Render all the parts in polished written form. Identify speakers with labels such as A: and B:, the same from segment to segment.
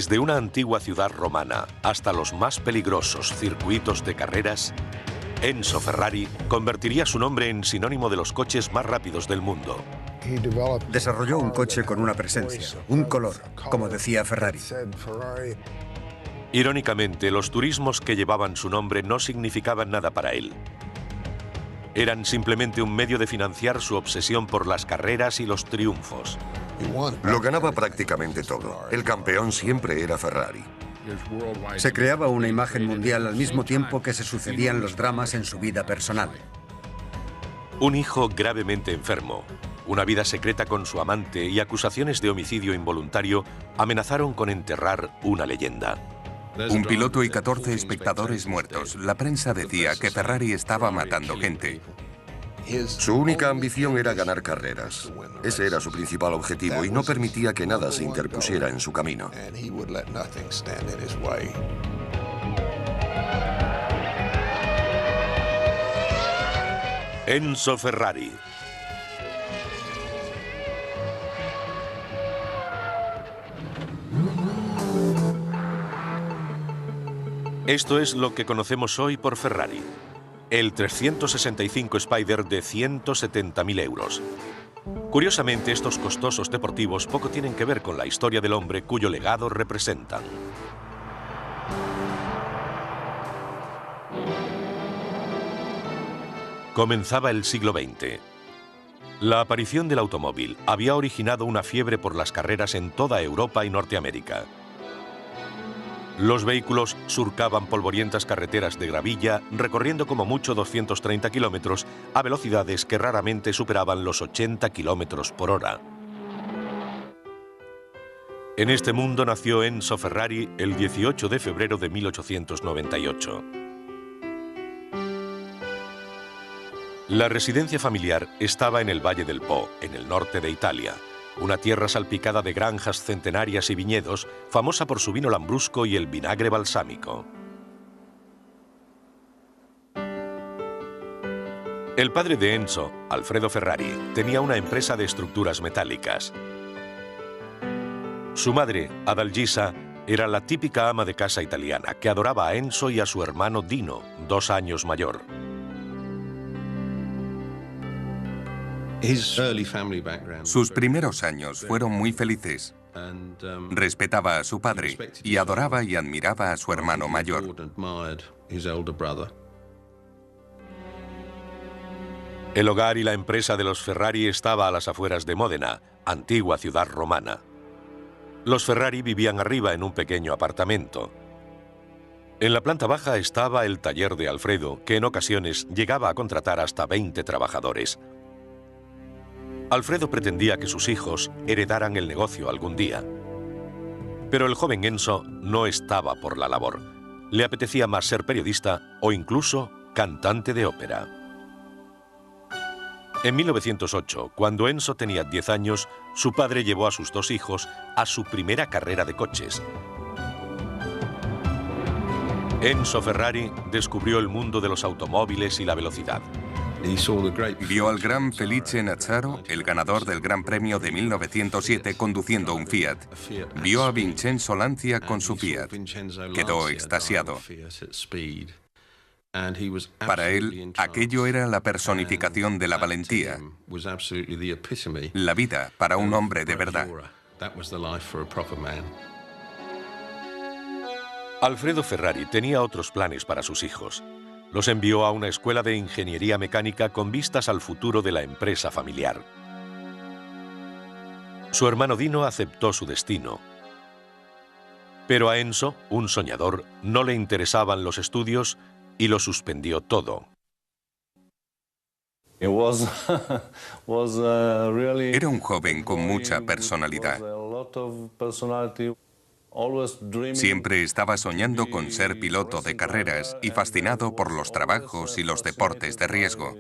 A: Desde una antigua ciudad romana hasta los más peligrosos circuitos de carreras, Enzo Ferrari convertiría su nombre en sinónimo de los coches más rápidos del mundo.
B: Desarrolló un coche con una presencia, un color, como decía Ferrari.
A: Irónicamente, los turismos que llevaban su nombre no significaban nada para él. Eran simplemente un medio de financiar su obsesión por las carreras y los triunfos.
C: Lo ganaba prácticamente todo. El campeón siempre era Ferrari.
B: Se creaba una imagen mundial al mismo tiempo que se sucedían los dramas en su vida personal.
A: Un hijo gravemente enfermo, una vida secreta con su amante y acusaciones de homicidio involuntario amenazaron con enterrar una leyenda.
D: Un piloto y 14 espectadores muertos. La prensa decía que Ferrari estaba matando gente.
C: Su única ambición era ganar carreras. Ese era su principal objetivo y no permitía que nada se interpusiera en su camino.
A: Enzo Ferrari. Esto es lo que conocemos hoy por Ferrari. El 365 Spider de 170.000 euros. Curiosamente, estos costosos deportivos poco tienen que ver con la historia del hombre cuyo legado representan. Comenzaba el siglo XX. La aparición del automóvil había originado una fiebre por las carreras en toda Europa y Norteamérica. Los vehículos surcaban polvorientas carreteras de gravilla, recorriendo como mucho 230 kilómetros a velocidades que raramente superaban los 80 kilómetros por hora. En este mundo nació Enzo Ferrari el 18 de febrero de 1898. La residencia familiar estaba en el Valle del Po, en el norte de Italia, una tierra salpicada de granjas centenarias y viñedos, famosa por su vino lambrusco y el vinagre balsámico. El padre de Enzo, Alfredo Ferrari, tenía una empresa de estructuras metálicas. Su madre, Adalgisa, era la típica ama de casa italiana que adoraba a Enzo y a su hermano Dino, 2 años mayor.
D: Sus primeros años fueron muy felices. Respetaba a su padre y adoraba y admiraba a su hermano mayor.
A: El hogar y la empresa de los Ferrari estaba a las afueras de Módena, antigua ciudad romana. Los Ferrari vivían arriba en un pequeño apartamento. En la planta baja estaba el taller de Alfredo, que en ocasiones llegaba a contratar hasta 20 trabajadores. Alfredo pretendía que sus hijos heredaran el negocio algún día. Pero el joven Enzo no estaba por la labor. Le apetecía más ser periodista o incluso cantante de ópera. En 1908, cuando Enzo tenía 10 años, su padre llevó a sus 2 hijos a su primera carrera de coches. Enzo Ferrari descubrió el mundo de los automóviles y la velocidad.
D: Vio al gran Felice Nazzaro, el ganador del Gran Premio de 1907, conduciendo un Fiat. Vio a Vincenzo Lancia con su Fiat. Quedó extasiado. Para él, aquello era la personificación de la valentía, la vida para un hombre de verdad.
A: Alfredo Ferrari tenía otros planes para sus hijos. Los envió a una escuela de ingeniería mecánica con vistas al futuro de la empresa familiar. Su hermano Dino aceptó su destino. Pero a Enzo, un soñador, no le interesaban los estudios y lo suspendió todo.
D: Era un joven con mucha personalidad. Siempre estaba soñando con ser piloto de carreras y fascinado por los trabajos y los deportes de riesgo.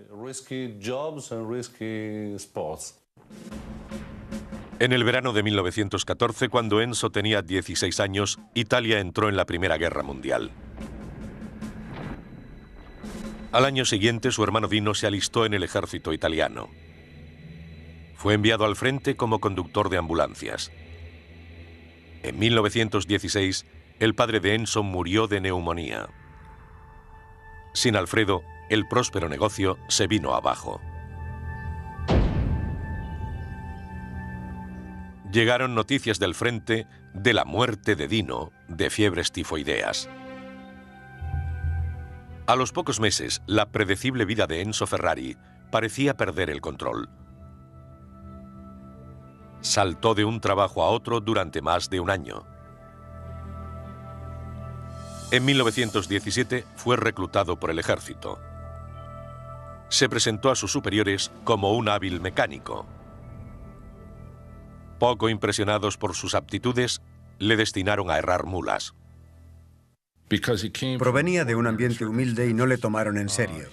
A: En el verano de 1914, cuando Enzo tenía 16 años, Italia entró en la Primera Guerra Mundial. Al año siguiente, su hermano Dino se alistó en el ejército italiano. Fue enviado al frente como conductor de ambulancias. En 1916, el padre de Enzo murió de neumonía. Sin Alfredo, el próspero negocio se vino abajo. Llegaron noticias del frente de la muerte de Dino de fiebres tifoideas. A los pocos meses, la predecible vida de Enzo Ferrari parecía perder el control. Saltó de un trabajo a otro durante más de un año. En 1917 fue reclutado por el ejército. Se presentó a sus superiores como un hábil mecánico. Poco impresionados por sus aptitudes, le destinaron a herrar mulas.
B: Provenía de un ambiente humilde y no le tomaron en serio.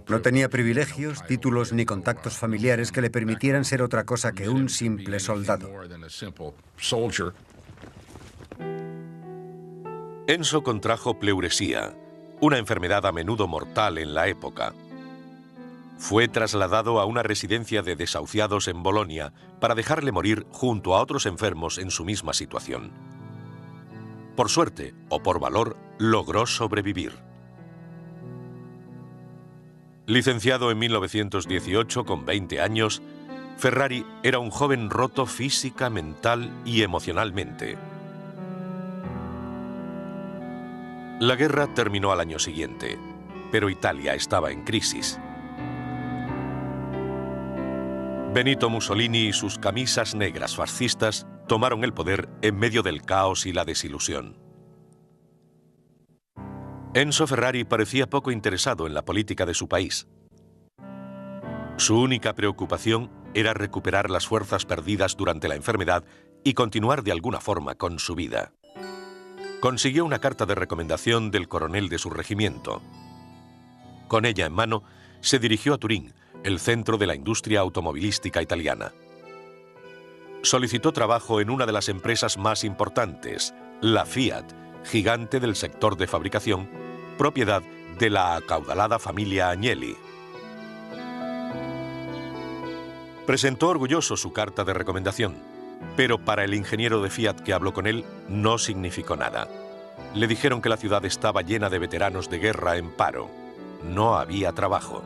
B: No tenía privilegios, títulos ni contactos familiares que le permitieran ser otra cosa que un simple soldado.
A: Enzo contrajo pleuresía, una enfermedad a menudo mortal en la época. Fue trasladado a una residencia de desahuciados en Bolonia para dejarle morir junto a otros enfermos en su misma situación. Por suerte o por valor, logró sobrevivir. Licenciado en 1918 con 20 años, Ferrari era un joven roto física, mental y emocionalmente. La guerra terminó al año siguiente, pero Italia estaba en crisis. Benito Mussolini y sus camisas negras fascistas tomaron el poder en medio del caos y la desilusión. Enzo Ferrari parecía poco interesado en la política de su país. Su única preocupación era recuperar las fuerzas perdidas durante la enfermedad y continuar de alguna forma con su vida. Consiguió una carta de recomendación del coronel de su regimiento. Con ella en mano, se dirigió a Turín, el centro de la industria automovilística italiana. Solicitó trabajo en una de las empresas más importantes, la Fiat, gigante del sector de fabricación, propiedad de la acaudalada familia Agnelli. Presentó orgulloso su carta de recomendación, pero para el ingeniero de Fiat que habló con él no significó nada. Le dijeron que la ciudad estaba llena de veteranos de guerra en paro. No había trabajo.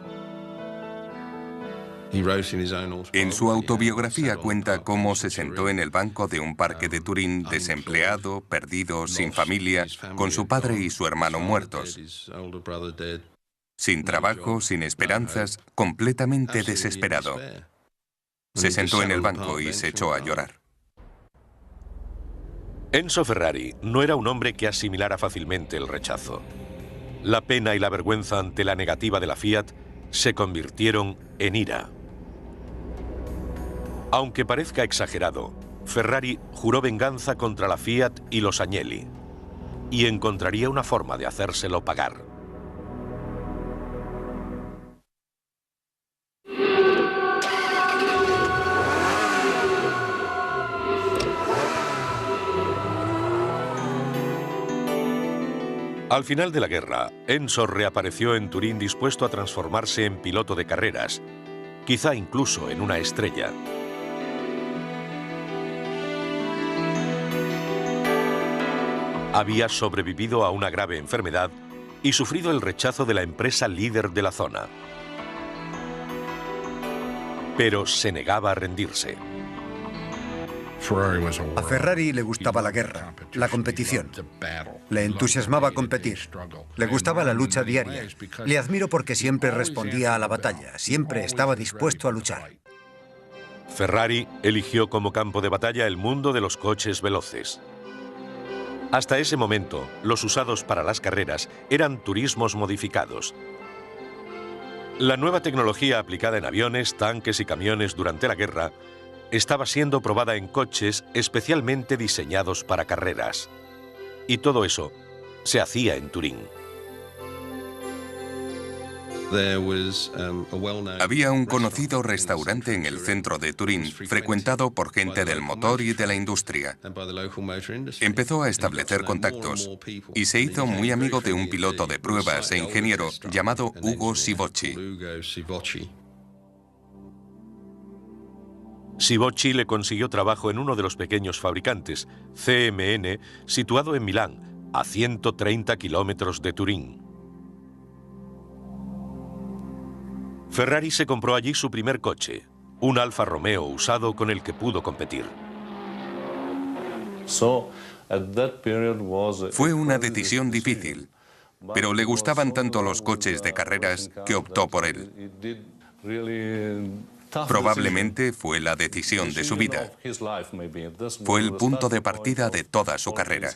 D: En su autobiografía cuenta cómo se sentó en el banco de un parque de Turín, desempleado, perdido, sin familia, con su padre y su hermano muertos. Sin trabajo, sin esperanzas, completamente desesperado. Se sentó en el banco y se echó a llorar.
A: Enzo Ferrari no era un hombre que asimilara fácilmente el rechazo. La pena y la vergüenza ante la negativa de la Fiat se convirtieron en ira. Aunque parezca exagerado, Ferrari juró venganza contra la Fiat y los Agnelli, y encontraría una forma de hacérselo pagar. Al final de la guerra, Enzo reapareció en Turín dispuesto a transformarse en piloto de carreras, quizá incluso en una estrella. Había sobrevivido a una grave enfermedad y sufrido el rechazo de la empresa líder de la zona. Pero se negaba a rendirse.
B: A Ferrari le gustaba la guerra, la competición. Le entusiasmaba competir. Le gustaba la lucha diaria. Le admiro porque siempre respondía a la batalla, siempre estaba dispuesto a luchar.
A: Ferrari eligió como campo de batalla el mundo de los coches veloces. Hasta ese momento, los usados para las carreras eran turismos modificados. La nueva tecnología aplicada en aviones, tanques y camiones durante la guerra estaba siendo probada en coches especialmente diseñados para carreras. Y todo eso se hacía en Turín.
D: Había un conocido restaurante en el centro de Turín, frecuentado por gente del motor y de la industria. Empezó a establecer contactos y se hizo muy amigo de un piloto de pruebas e ingeniero llamado Ugo Sivocci.
A: Sibocci le consiguió trabajo en uno de los pequeños fabricantes, CMN, situado en Milán, a 130 kilómetros de Turín. Ferrari se compró allí su primer coche, un Alfa Romeo usado con el que pudo competir.
D: Fue una decisión difícil, pero le gustaban tanto los coches de carreras que optó por él. Probablemente fue la decisión de su vida. Fue el punto de partida de toda su carrera.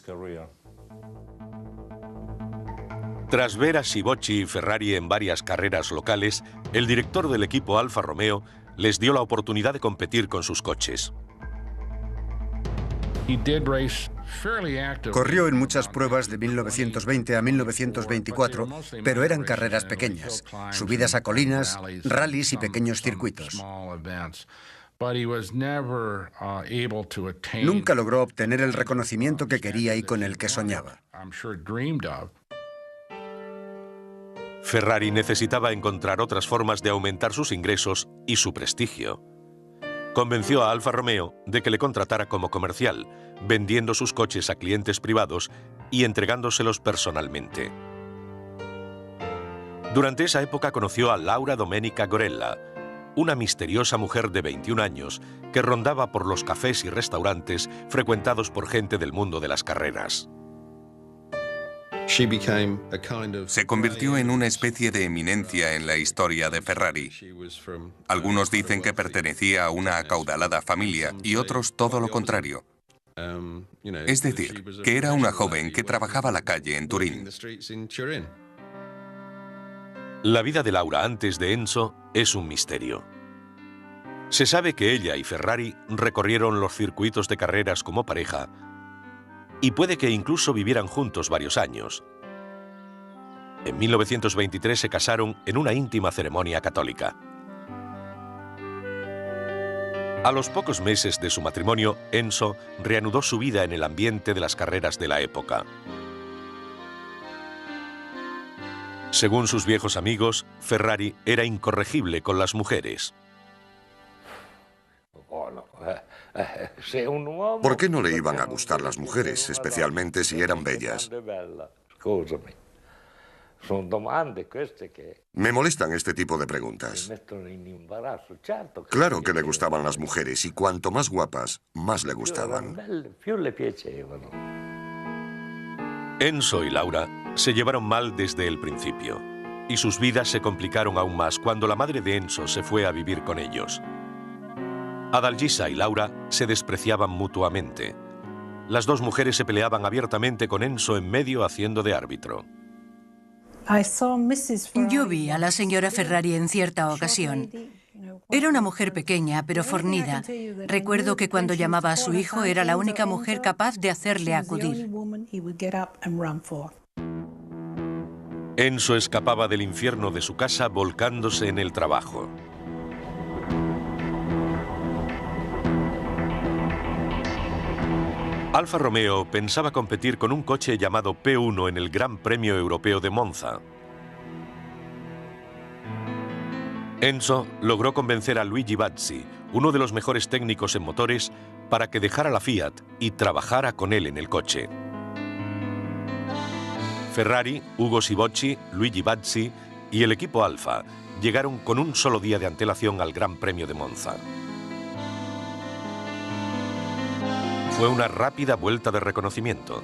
A: Tras ver a Sibocci y Ferrari en varias carreras locales, el director del equipo Alfa Romeo les dio la oportunidad de competir con sus coches.
B: Corrió en muchas pruebas de 1920 a 1924, pero eran carreras pequeñas, subidas a colinas, rallies y pequeños circuitos. Nunca logró obtener el reconocimiento que quería y con el que soñaba.
A: Ferrari necesitaba encontrar otras formas de aumentar sus ingresos y su prestigio. Convenció a Alfa Romeo de que le contratara como comercial, vendiendo sus coches a clientes privados y entregándoselos personalmente. Durante esa época conoció a Laura Domenica Gorella, una misteriosa mujer de 21 años que rondaba por los cafés y restaurantes frecuentados por gente del mundo de las carreras.
D: Se convirtió en una especie de eminencia en la historia de Ferrari. Algunos dicen que pertenecía a una acaudalada familia y otros todo lo contrario. Es decir, que era una joven que trabajaba la calle en Turín.
A: La vida de Laura antes de Enzo es un misterio. Se sabe que ella y Ferrari recorrieron los circuitos de carreras como pareja y puede que incluso vivieran juntos varios años. En 1923 se casaron en una íntima ceremonia católica. A los pocos meses de su matrimonio, Enzo reanudó su vida en el ambiente de las carreras de la época. Según sus viejos amigos, Ferrari era incorregible con las mujeres.
C: ¿Por qué no le iban a gustar las mujeres, especialmente si eran bellas? Me molestan este tipo de preguntas. Claro que le gustaban las mujeres y cuanto más guapas, más le gustaban.
A: Enzo y Laura se llevaron mal desde el principio y sus vidas se complicaron aún más cuando la madre de Enzo se fue a vivir con ellos. Adalgisa y Laura se despreciaban mutuamente. Las dos mujeres se peleaban abiertamente con Enzo en medio haciendo de árbitro.
E: Yo vi a la señora Ferrari en cierta ocasión. Era una mujer pequeña, pero fornida. Recuerdo que cuando llamaba a su hijo era la única mujer capaz de hacerle acudir.
A: Enzo escapaba del infierno de su casa volcándose en el trabajo. Alfa Romeo pensaba competir con un coche llamado P1 en el Gran Premio Europeo de Monza. Enzo logró convencer a Luigi Bazzi, uno de los mejores técnicos en motores, para que dejara la Fiat y trabajara con él en el coche. Ferrari, Ugo Sibocci, Luigi Bazzi y el equipo Alfa llegaron con un solo día de antelación al Gran Premio de Monza. Fue una rápida vuelta de reconocimiento.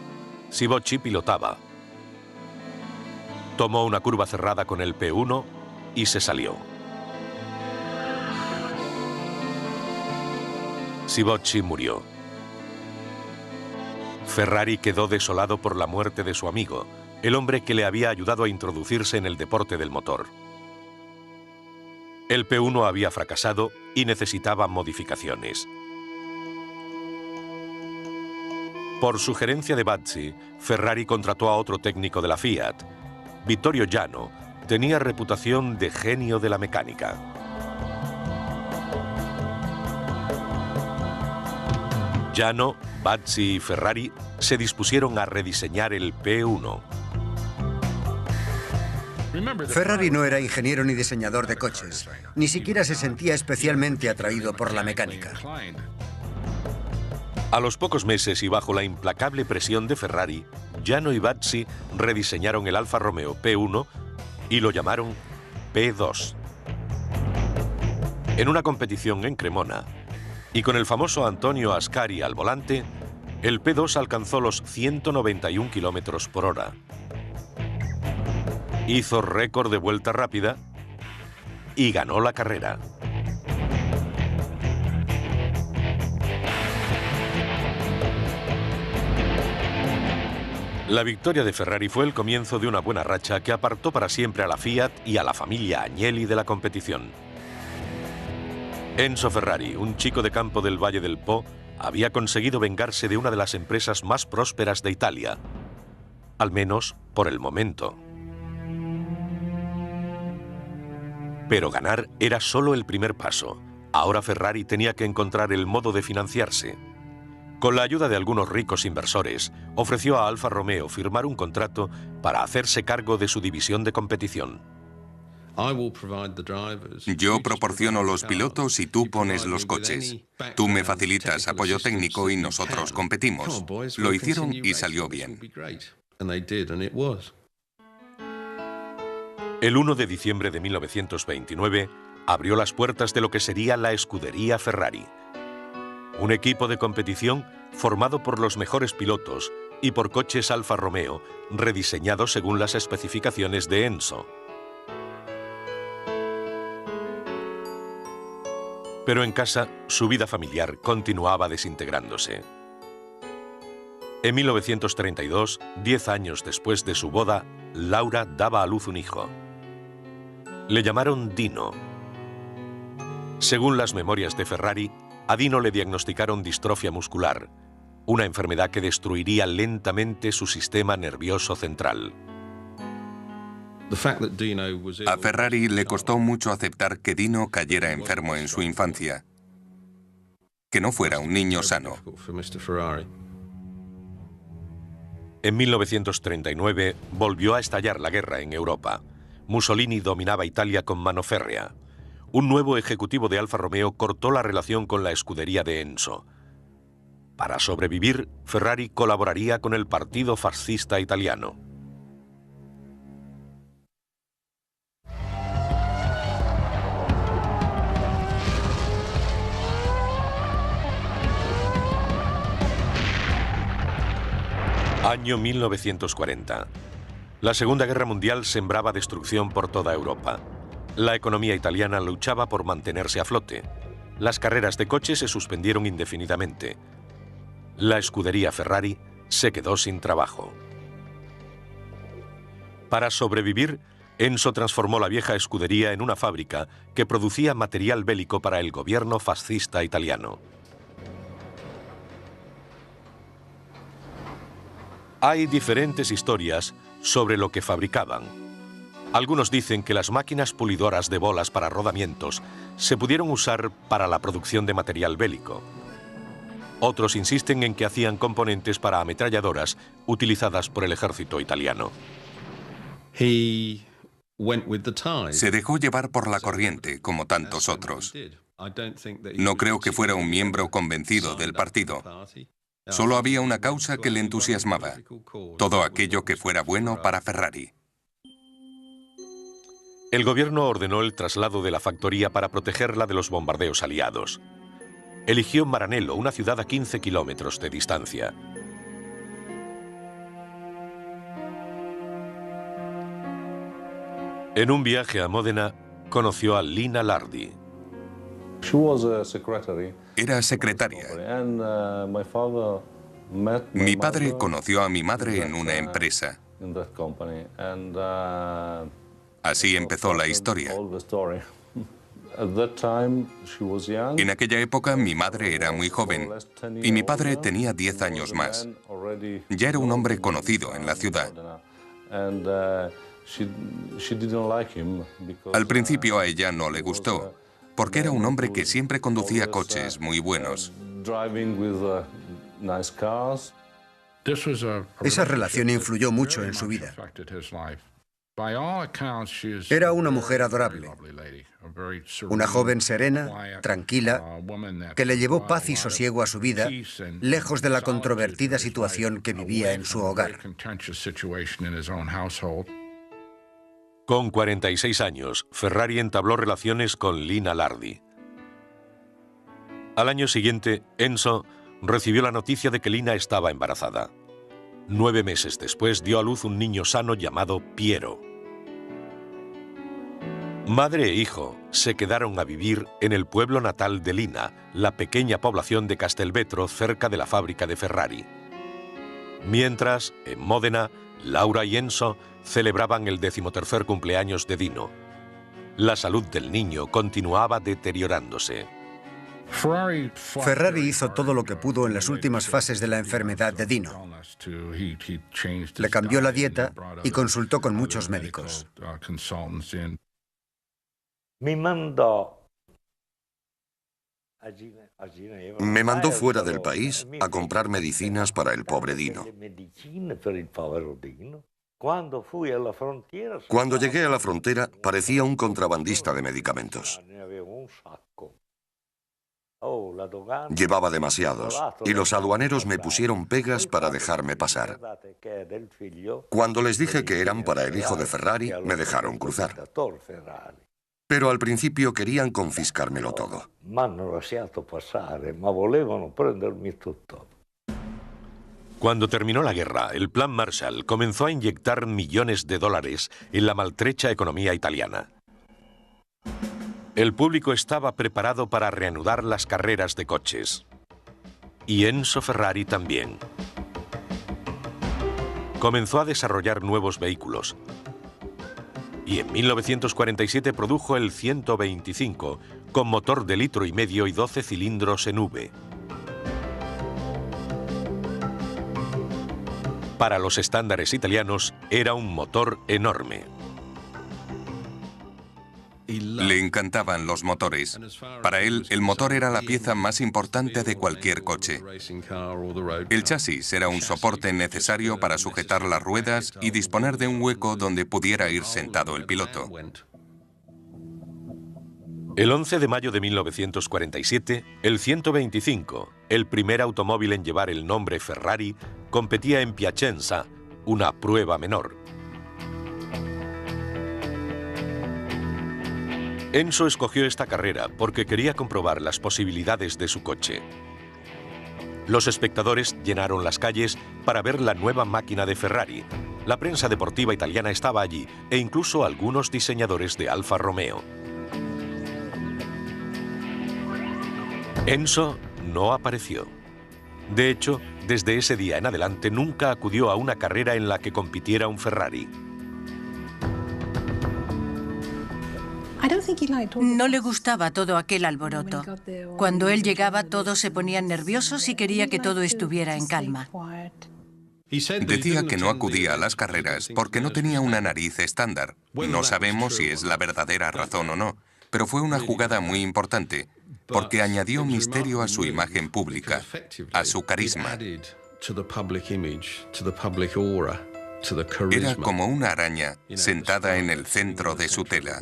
A: Sibocci pilotaba. Tomó una curva cerrada con el P1 y se salió. Sibocci murió. Ferrari quedó desolado por la muerte de su amigo, el hombre que le había ayudado a introducirse en el deporte del motor. El P1 había fracasado y necesitaba modificaciones. Por sugerencia de Bazzi, Ferrari contrató a otro técnico de la Fiat. Vittorio Jano tenía reputación de genio de la mecánica. Jano, Bazzi y Ferrari se dispusieron a rediseñar el P1.
B: Ferrari no era ingeniero ni diseñador de coches. Ni siquiera se sentía especialmente atraído por la mecánica.
A: A los pocos meses y bajo la implacable presión de Ferrari, Giano y Bazzi rediseñaron el Alfa Romeo P1 y lo llamaron P2. En una competición en Cremona, y con el famoso Antonio Ascari al volante, el P2 alcanzó los 191 kilómetros por hora. Hizo récord de vuelta rápida y ganó la carrera. La victoria de Ferrari fue el comienzo de una buena racha que apartó para siempre a la Fiat y a la familia Agnelli de la competición. Enzo Ferrari, un chico de campo del Valle del Po, había conseguido vengarse de una de las empresas más prósperas de Italia, al menos por el momento. Pero ganar era solo el primer paso. Ahora Ferrari tenía que encontrar el modo de financiarse. Con la ayuda de algunos ricos inversores, ofreció a Alfa Romeo firmar un contrato para hacerse cargo de su división de competición.
D: Yo proporciono los pilotos y tú pones los coches. Tú me facilitas apoyo técnico y nosotros competimos. Lo hicieron y salió bien.
A: El 1 de diciembre de 1929 abrió las puertas de lo que sería la escudería Ferrari. Un equipo de competición formado por los mejores pilotos y por coches Alfa Romeo rediseñados según las especificaciones de Enzo. Pero en casa, su vida familiar continuaba desintegrándose. En 1932, 10 años después de su boda, Laura daba a luz un hijo. Le llamaron Dino. Según las memorias de Ferrari, a Dino le diagnosticaron distrofia muscular, una enfermedad que destruiría lentamente su sistema nervioso central.
D: A Ferrari le costó mucho aceptar que Dino cayera enfermo en su infancia, que no fuera un niño sano.
A: En 1939 volvió a estallar la guerra en Europa. Mussolini dominaba Italia con mano férrea. Un nuevo ejecutivo de Alfa Romeo cortó la relación con la escudería de Enzo. Para sobrevivir, Ferrari colaboraría con el Partido Fascista Italiano. Año 1940. La Segunda Guerra Mundial sembraba destrucción por toda Europa. La economía italiana luchaba por mantenerse a flote. Las carreras de coches se suspendieron indefinidamente. La escudería Ferrari se quedó sin trabajo. Para sobrevivir, Enzo transformó la vieja escudería en una fábrica que producía material bélico para el gobierno fascista italiano. Hay diferentes historias sobre lo que fabricaban. Algunos dicen que las máquinas pulidoras de bolas para rodamientos se pudieron usar para la producción de material bélico. Otros insisten en que hacían componentes para ametralladoras utilizadas por el ejército italiano.
D: Se dejó llevar por la corriente, como tantos otros. No creo que fuera un miembro convencido del partido. Solo había una causa que le entusiasmaba: todo aquello que fuera bueno para Ferrari.
A: El gobierno ordenó el traslado de la factoría para protegerla de los bombardeos aliados. Eligió Maranello, una ciudad a 15 kilómetros de distancia. En un viaje a Módena, conoció a Lina Lardi.
D: Era secretaria. Mi padre conoció a mi madre en una empresa. Así empezó la historia. En aquella época mi madre era muy joven y mi padre tenía 10 años más. Ya era un hombre conocido en la ciudad. Al principio a ella no le gustó, porque era un hombre que siempre conducía coches muy buenos.
B: Esa relación influyó mucho en su vida. Era una mujer adorable, una joven serena, tranquila, que le llevó paz y sosiego a su vida, lejos de la controvertida situación que vivía en su hogar.
A: Con 46 años, Ferrari entabló relaciones con Lina Lardi. Al año siguiente, Enzo recibió la noticia de que Lina estaba embarazada. 9 meses después dio a luz un niño sano llamado Piero. Madre e hijo se quedaron a vivir en el pueblo natal de Lina, la pequeña población de Castelvetro, cerca de la fábrica de Ferrari. Mientras, en Módena, Laura y Enzo celebraban el 13º cumpleaños de Dino. La salud del niño continuaba deteriorándose.
B: Ferrari hizo todo lo que pudo en las últimas fases de la enfermedad de Dino. Le cambió la dieta y consultó con muchos médicos.
C: Me mandó fuera del país a comprar medicinas para el pobre Dino. Cuando llegué a la frontera, parecía un contrabandista de medicamentos. Llevaba demasiados y los aduaneros me pusieron pegas para dejarme pasar. Cuando les dije que eran para el hijo de Ferrari, me dejaron cruzar. Pero al principio querían confiscármelo todo.
A: Cuando terminó la guerra, el Plan Marshall comenzó a inyectar millones de dólares en la maltrecha economía italiana. El público estaba preparado para reanudar las carreras de coches. Y Enzo Ferrari también. Comenzó a desarrollar nuevos vehículos. Y en 1947 produjo el 125, con motor de 1,5 litros y 12 cilindros en V. Para los estándares italianos era un motor enorme.
D: Le encantaban los motores. Para él, el motor era la pieza más importante de cualquier coche. El chasis era un soporte necesario para sujetar las ruedas y disponer de un hueco donde pudiera ir sentado el piloto.
A: El 11 de mayo de 1947, el 125, el primer automóvil en llevar el nombre Ferrari, competía en Piacenza, una prueba menor. Enzo escogió esta carrera porque quería comprobar las posibilidades de su coche. Los espectadores llenaron las calles para ver la nueva máquina de Ferrari. La prensa deportiva italiana estaba allí e incluso algunos diseñadores de Alfa Romeo. Enzo no apareció. De hecho, desde ese día en adelante nunca acudió a una carrera en la que compitiera un Ferrari.
E: No le gustaba todo aquel alboroto. Cuando él llegaba, todos se ponían nerviosos y quería que todo estuviera en calma.
D: Decía que no acudía a las carreras porque no tenía una nariz estándar. No sabemos si es la verdadera razón o no, pero fue una jugada muy importante, porque añadió misterio a su imagen pública, a su carisma. Era como una araña sentada en el centro de su tela.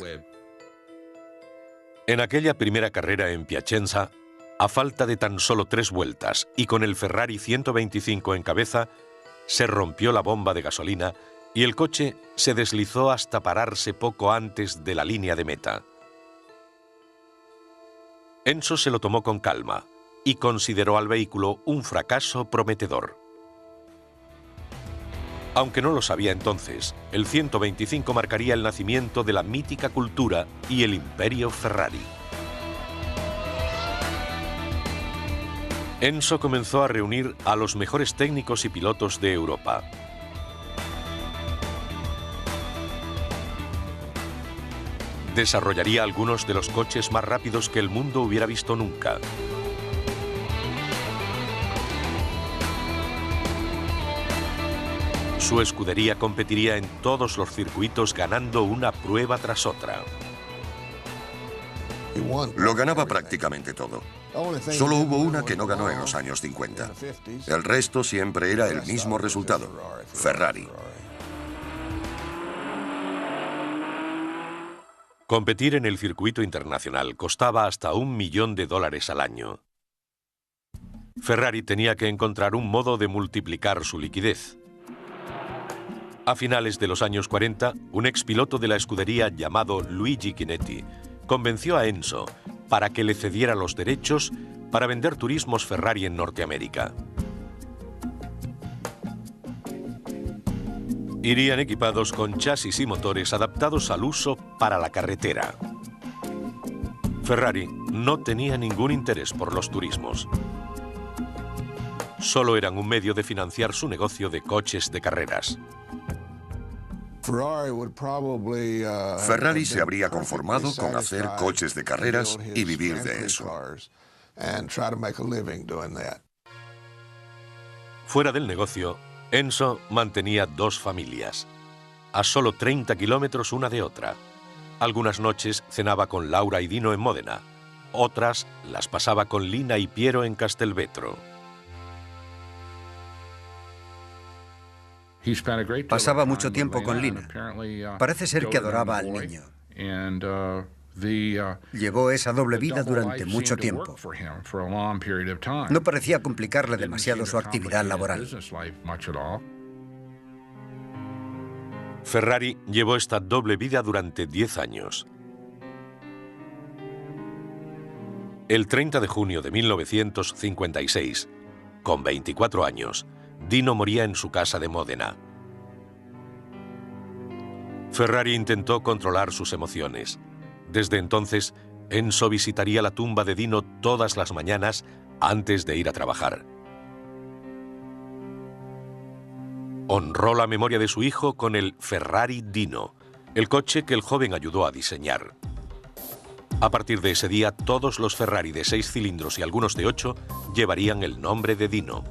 A: En aquella primera carrera en Piacenza, a falta de tan solo 3 vueltas y con el Ferrari 125 en cabeza, se rompió la bomba de gasolina y el coche se deslizó hasta pararse poco antes de la línea de meta. Enzo se lo tomó con calma y consideró al vehículo un fracaso prometedor. Aunque no lo sabía entonces, el 125 marcaría el nacimiento de la mítica cultura y el imperio Ferrari. Enzo comenzó a reunir a los mejores técnicos y pilotos de Europa. Desarrollaría algunos de los coches más rápidos que el mundo hubiera visto nunca. Su escudería competiría en todos los circuitos ganando una prueba tras otra.
C: Lo ganaba prácticamente todo. Solo hubo una que no ganó en los años 50. El resto siempre era el mismo resultado: Ferrari.
A: Competir en el circuito internacional costaba hasta $1 millón al año. Ferrari tenía que encontrar un modo de multiplicar su liquidez. A finales de los años 40, un expiloto de la escudería llamado Luigi Chinetti convenció a Enzo para que le cediera los derechos para vender turismos Ferrari en Norteamérica. Irían equipados con chasis y motores adaptados al uso para la carretera. Ferrari no tenía ningún interés por los turismos. Solo eran un medio de financiar su negocio de coches de carreras.
C: Ferrari se habría conformado con hacer coches de carreras y vivir de eso.
A: Fuera del negocio, Enzo mantenía 2 familias, a solo 30 kilómetros una de otra. Algunas noches cenaba con Laura y Dino en Módena, otras las pasaba con Lina y Piero en Castelvetro.
B: Pasaba mucho tiempo con Lina. Parece ser que adoraba al niño. Llevó esa doble vida durante mucho tiempo. No parecía complicarle demasiado su actividad laboral.
A: Ferrari llevó esta doble vida durante 10 años. El 30 de junio de 1956, con 24 años, Dino moría en su casa de Módena. Ferrari intentó controlar sus emociones. Desde entonces, Enzo visitaría la tumba de Dino todas las mañanas antes de ir a trabajar. Honró la memoria de su hijo con el Ferrari Dino, el coche que el joven ayudó a diseñar. A partir de ese día, todos los Ferrari de 6 cilindros y algunos de 8 llevarían el nombre de Dino.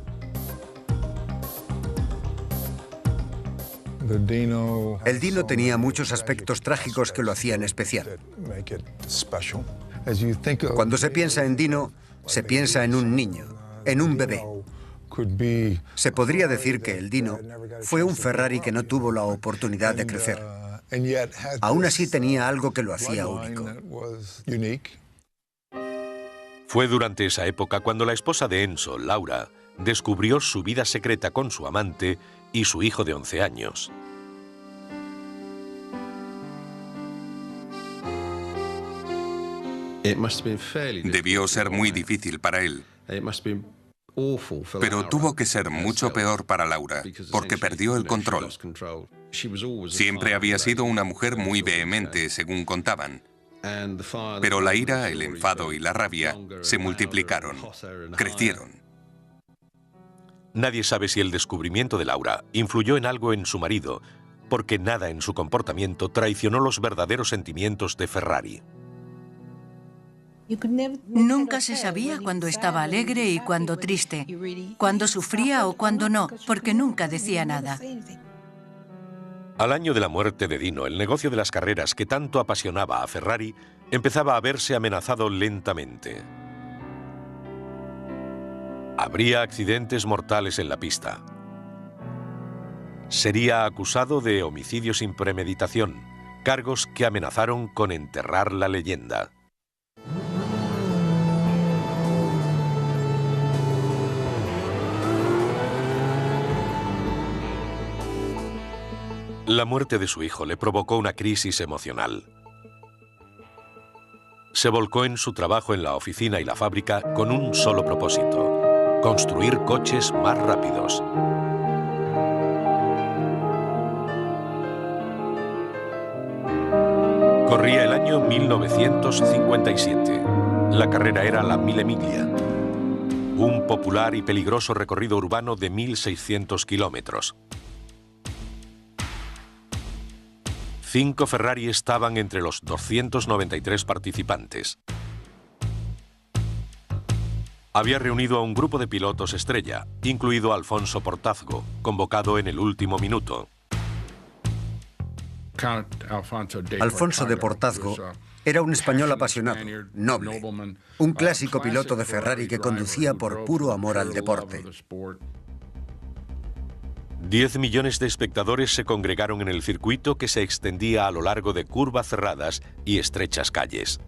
B: El Dino tenía muchos aspectos trágicos que lo hacían especial. Cuando se piensa en Dino, se piensa en un niño, en un bebé. Se podría decir que el Dino fue un Ferrari que no tuvo la oportunidad de crecer. Aún así tenía algo que lo hacía único.
A: Fue durante esa época cuando la esposa de Enzo, Laura, descubrió su vida secreta con su amante y su hijo de 11 años.
D: Debió ser muy difícil para él. Pero tuvo que ser mucho peor para Laura, porque perdió el control. Siempre había sido una mujer muy vehemente, según contaban. Pero la ira, el enfado y la rabia se multiplicaron, crecieron.
A: Nadie sabe si el descubrimiento de Laura influyó en algo en su marido, porque nada en su comportamiento traicionó los verdaderos sentimientos de Ferrari.
E: Nunca se sabía cuándo estaba alegre y cuándo triste, cuándo sufría o cuándo no, porque nunca decía nada.
A: Al año de la muerte de Dino, el negocio de las carreras que tanto apasionaba a Ferrari empezaba a verse amenazado lentamente. Habría accidentes mortales en la pista. Sería acusado de homicidio sin premeditación, cargos que amenazaron con enterrar la leyenda. La muerte de su hijo le provocó una crisis emocional. Se volcó en su trabajo en la oficina y la fábrica con un solo propósito: construir coches más rápidos. Corría el año 1957. La carrera era la Mille Miglia, un popular y peligroso recorrido urbano de 1.600 kilómetros. 5 Ferrari estaban entre los 293 participantes. Había reunido a un grupo de pilotos estrella, incluido Alfonso Portazgo, convocado en el último minuto.
B: Alfonso de Portazgo era un español apasionado, noble, un clásico piloto de Ferrari que conducía por puro amor al deporte.
A: 10 millones de espectadores se congregaron en el circuito que se extendía a lo largo de curvas cerradas y estrechas calles.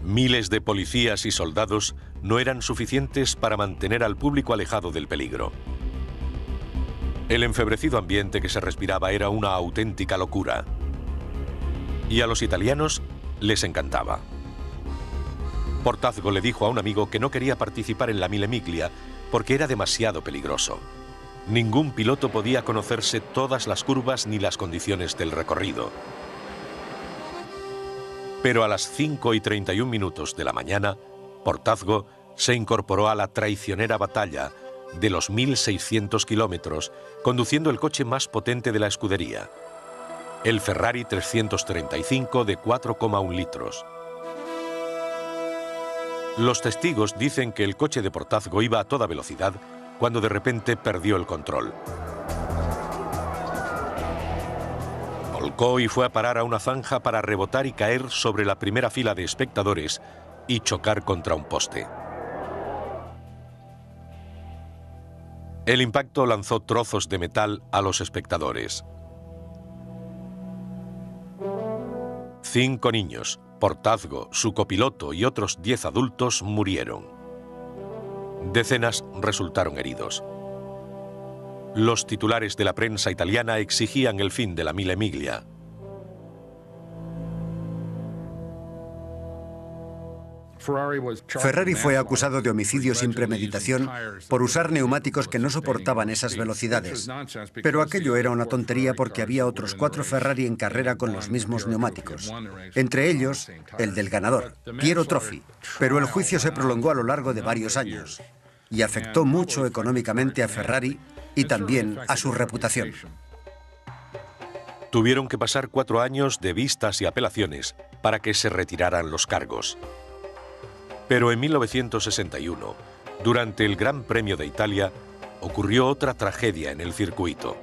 A: Miles de policías y soldados no eran suficientes para mantener al público alejado del peligro. El enfebrecido ambiente que se respiraba era una auténtica locura. Y a los italianos les encantaba. Portazgo le dijo a un amigo que no quería participar en la Mille Miglia porque era demasiado peligroso. Ningún piloto podía conocerse todas las curvas ni las condiciones del recorrido. Pero a las 5:31 de la mañana, Portazgo se incorporó a la traicionera batalla de los 1.600 kilómetros, conduciendo el coche más potente de la escudería, el Ferrari 335 de 4,1 litros. Los testigos dicen que el coche de Portazgo iba a toda velocidad cuando de repente perdió el control. Volcó y fue a parar a una zanja para rebotar y caer sobre la primera fila de espectadores y chocar contra un poste. El impacto lanzó trozos de metal a los espectadores. 5 niños, Portazgo, su copiloto y otros 10 adultos murieron. Decenas resultaron heridos. Los titulares de la prensa italiana exigían el fin de la Mille Miglia.
B: Ferrari fue acusado de homicidio sin premeditación por usar neumáticos que no soportaban esas velocidades. Pero aquello era una tontería porque había otros 4 Ferrari en carrera con los mismos neumáticos. Entre ellos, el del ganador, Piero Trophy. Pero el juicio se prolongó a lo largo de varios años y afectó mucho económicamente a Ferrari y también a su reputación.
A: Tuvieron que pasar 4 años de vistas y apelaciones para que se retiraran los cargos. Pero en 1961, durante el Gran Premio de Italia, ocurrió otra tragedia en el circuito.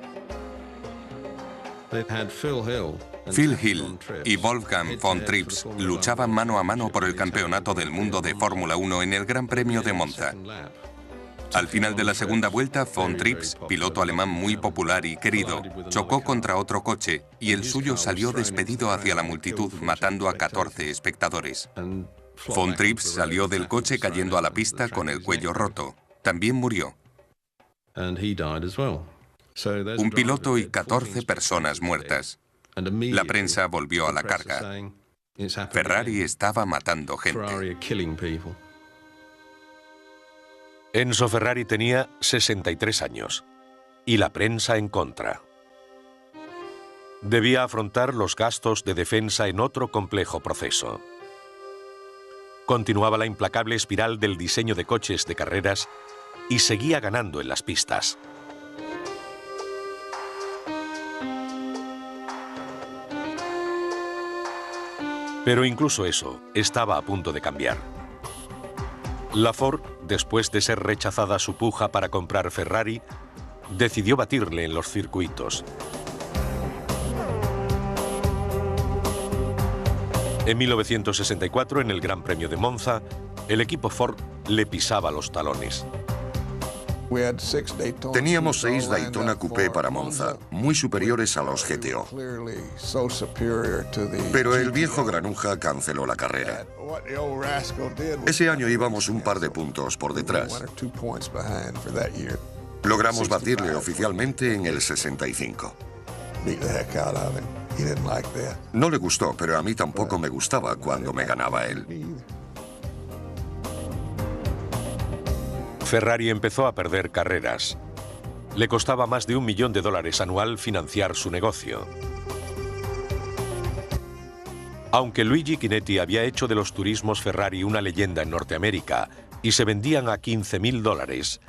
D: Phil Hill y Wolfgang von Trips luchaban mano a mano por el campeonato del mundo de Fórmula 1 en el Gran Premio de Monza. Al final de la segunda vuelta, von Trips, piloto alemán muy popular y querido, chocó contra otro coche y el suyo salió despedido hacia la multitud, matando a 14 espectadores. Von Trips salió del coche cayendo a la pista con el cuello roto. También murió. Un piloto y 14 personas muertas. La prensa volvió a la carga. Ferrari estaba matando gente.
A: Enzo Ferrari tenía 63 años y la prensa en contra. Debía afrontar los gastos de defensa en otro complejo proceso. Continuaba la implacable espiral del diseño de coches de carreras y seguía ganando en las pistas. Pero incluso eso estaba a punto de cambiar. La Ford, después de ser rechazada su puja para comprar Ferrari, decidió batirle en los circuitos. En 1964, en el Gran Premio de Monza, el equipo Ford le pisaba los talones.
C: Teníamos 6 Daytona Coupé para Monza, muy superiores a los GTO. Pero el viejo granuja canceló la carrera. Ese año íbamos un par de puntos por detrás. Logramos batirle oficialmente en el 65. No le gustó, pero a mí tampoco me gustaba cuando me ganaba él.
A: Ferrari empezó a perder carreras. Le costaba más de $1 millón anual financiar su negocio. Aunque Luigi Chinetti había hecho de los turismos Ferrari una leyenda en Norteamérica y se vendían a $15.000,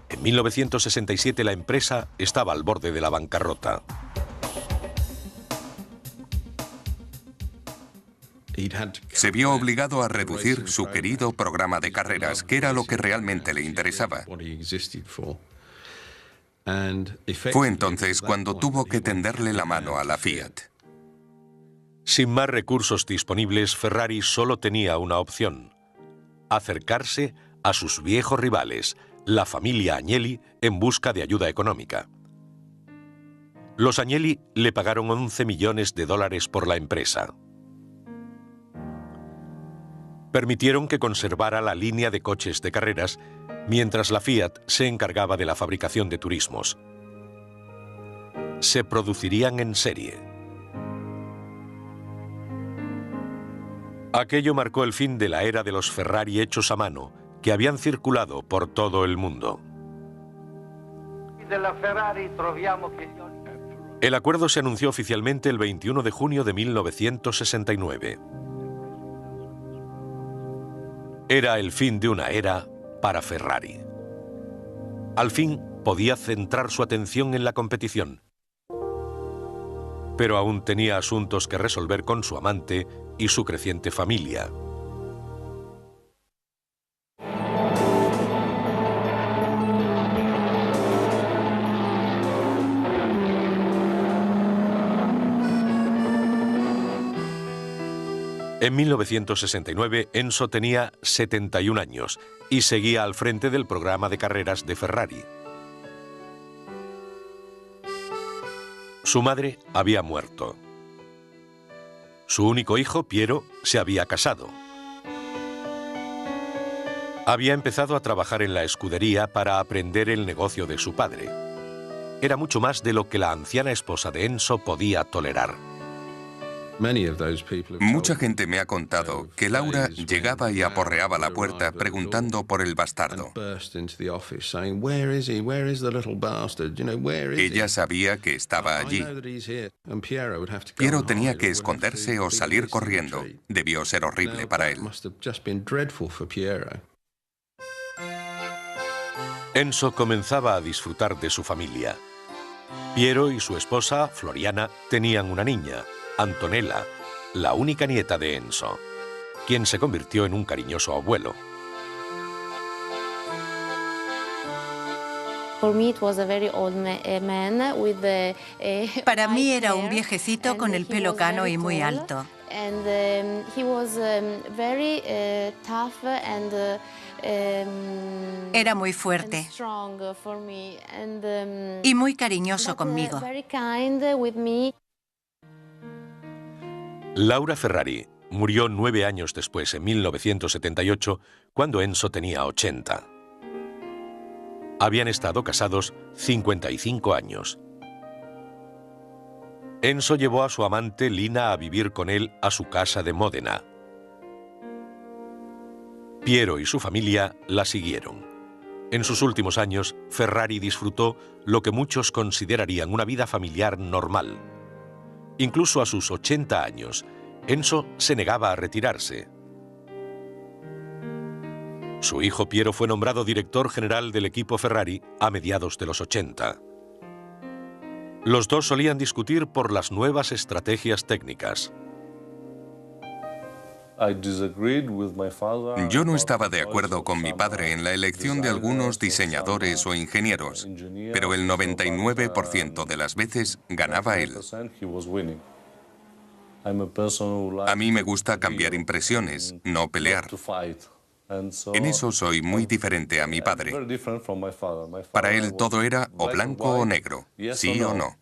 A: en 1967 la empresa estaba al borde de la bancarrota.
D: Se vio obligado a reducir su querido programa de carreras, que era lo que realmente le interesaba. Fue entonces cuando tuvo que tenderle la mano a la Fiat.
A: Sin más recursos disponibles, Ferrari solo tenía una opción: acercarse a sus viejos rivales, la familia Agnelli, en busca de ayuda económica. Los Agnelli le pagaron 11 millones de dólares por la empresa. Permitieron que conservara la línea de coches de carreras, mientras la Fiat se encargaba de la fabricación de turismos. Se producirían en serie. Aquello marcó el fin de la era de los Ferrari hechos a mano, que habían circulado por todo el mundo. El acuerdo se anunció oficialmente el 21 de junio de 1969. Era el fin de una era para Ferrari. Al fin podía centrar su atención en la competición. Pero aún tenía asuntos que resolver con su amante y su creciente familia. En 1969, Enzo tenía 71 años y seguía al frente del programa de carreras de Ferrari. Su madre había muerto. Su único hijo, Piero, se había casado. Había empezado a trabajar en la escudería para aprender el negocio de su padre. Era mucho más de lo que la anciana esposa de Enzo podía tolerar.
D: Mucha gente me ha contado que Laura llegaba y aporreaba la puerta preguntando por el bastardo. Ella sabía que estaba allí. Piero tenía que esconderse o salir corriendo. Debió ser horrible para él.
A: Enzo comenzaba a disfrutar de su familia. Piero y su esposa, Floriana, tenían una niña, Antonella, la única nieta de Enzo, quien se convirtió en un cariñoso abuelo.
E: Para mí era un viejecito con el pelo cano y muy alto. Era muy fuerte y muy cariñoso conmigo.
A: Laura Ferrari murió 9 años después, en 1978, cuando Enzo tenía 80. Habían estado casados 55 años. Enzo llevó a su amante Lina a vivir con él a su casa de Módena. Piero y su familia la siguieron. En sus últimos años, Ferrari disfrutó lo que muchos considerarían una vida familiar normal. Incluso a sus 80 años, Enzo se negaba a retirarse. Su hijo Piero fue nombrado director general del equipo Ferrari a mediados de los 80. Los dos solían discutir por las nuevas estrategias técnicas.
D: Yo no estaba de acuerdo con mi padre en la elección de algunos diseñadores o ingenieros, pero el 99% de las veces ganaba él. A mí me gusta cambiar impresiones, no pelear. En eso soy muy diferente a mi padre. Para él todo era o blanco o negro, sí o no.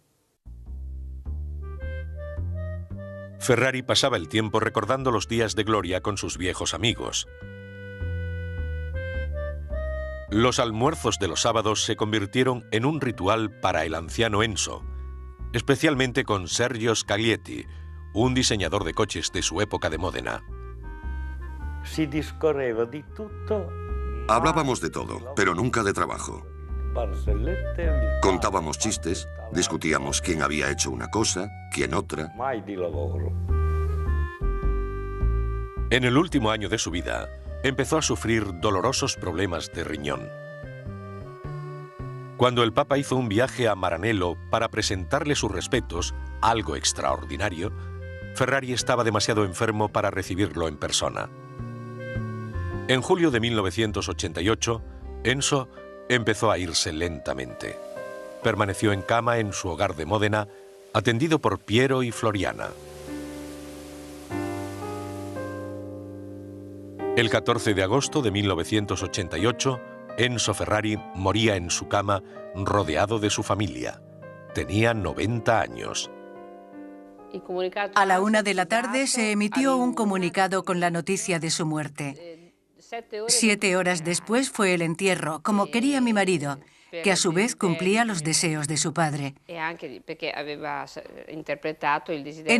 A: Ferrari pasaba el tiempo recordando los días de gloria con sus viejos amigos. Los almuerzos de los sábados se convirtieron en un ritual para el anciano Enzo, especialmente con Sergio Scaglietti, un diseñador de coches de su época de Módena.
C: Hablábamos de todo, pero nunca de trabajo. Contábamos chistes, discutíamos quién había hecho una cosa, quién otra.
A: En el último año de su vida, empezó a sufrir dolorosos problemas de riñón. Cuando el Papa hizo un viaje a Maranello para presentarle sus respetos, algo extraordinario, Ferrari estaba demasiado enfermo para recibirlo en persona. En julio de 1988, Enzo empezó a irse lentamente. Permaneció en cama en su hogar de Módena, atendido por Piero y Floriana. El 14 de agosto de 1988, Enzo Ferrari moría en su cama, rodeado de su familia. tenía 90 años.
E: A la 1 de la tarde se emitió un comunicado con la noticia de su muerte. 7 horas después fue el entierro, como quería mi marido, que a su vez cumplía los deseos de su padre. En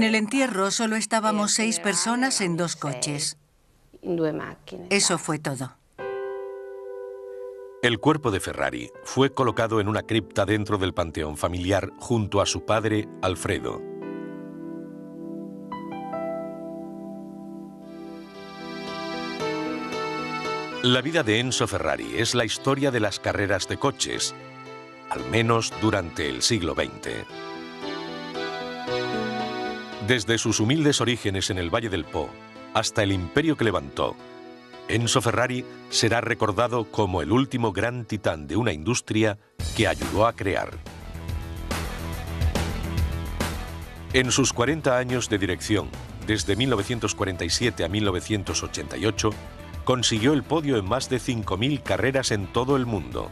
E: el entierro solo estábamos 6 personas en 2 coches. Eso fue todo.
A: El cuerpo de Ferrari fue colocado en una cripta dentro del panteón familiar junto a su padre, Alfredo. La vida de Enzo Ferrari es la historia de las carreras de coches, al menos durante el siglo XX. Desde sus humildes orígenes en el Valle del Po hasta el imperio que levantó, Enzo Ferrari será recordado como el último gran titán de una industria que ayudó a crear. En sus 40 años de dirección, desde 1947 a 1988, consiguió el podio en más de 5.000 carreras en todo el mundo.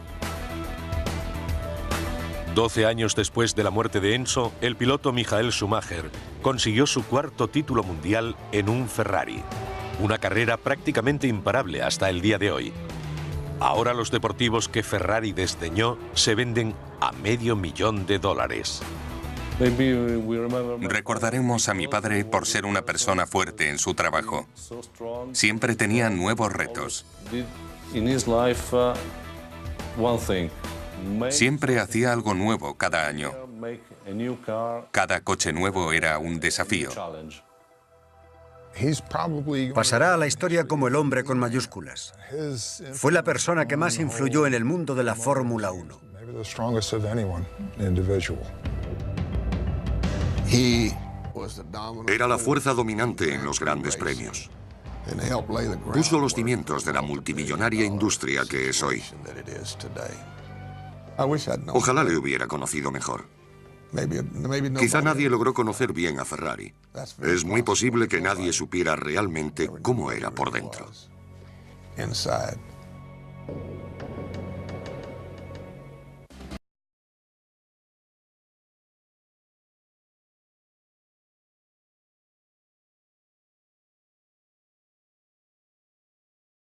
A: 12 años después de la muerte de Enzo, el piloto Michael Schumacher consiguió su 4º título mundial en un Ferrari. Una carrera prácticamente imparable hasta el día de hoy. Ahora los deportivos que Ferrari desdeñó se venden a $500,000.
D: Recordaremos a mi padre por ser una persona fuerte en su trabajo. Siempre tenía nuevos retos. Siempre hacía algo nuevo cada año. Cada coche nuevo era un desafío.
B: Pasará a la historia como el hombre con mayúsculas. Fue la persona que más influyó en el mundo de la Fórmula 1.
C: Era la fuerza dominante en los grandes premios. Puso los cimientos de la multimillonaria industria que es hoy. Ojalá le hubiera conocido mejor. Quizá nadie logró conocer bien a Ferrari. Es muy posible que nadie supiera realmente cómo era por dentro.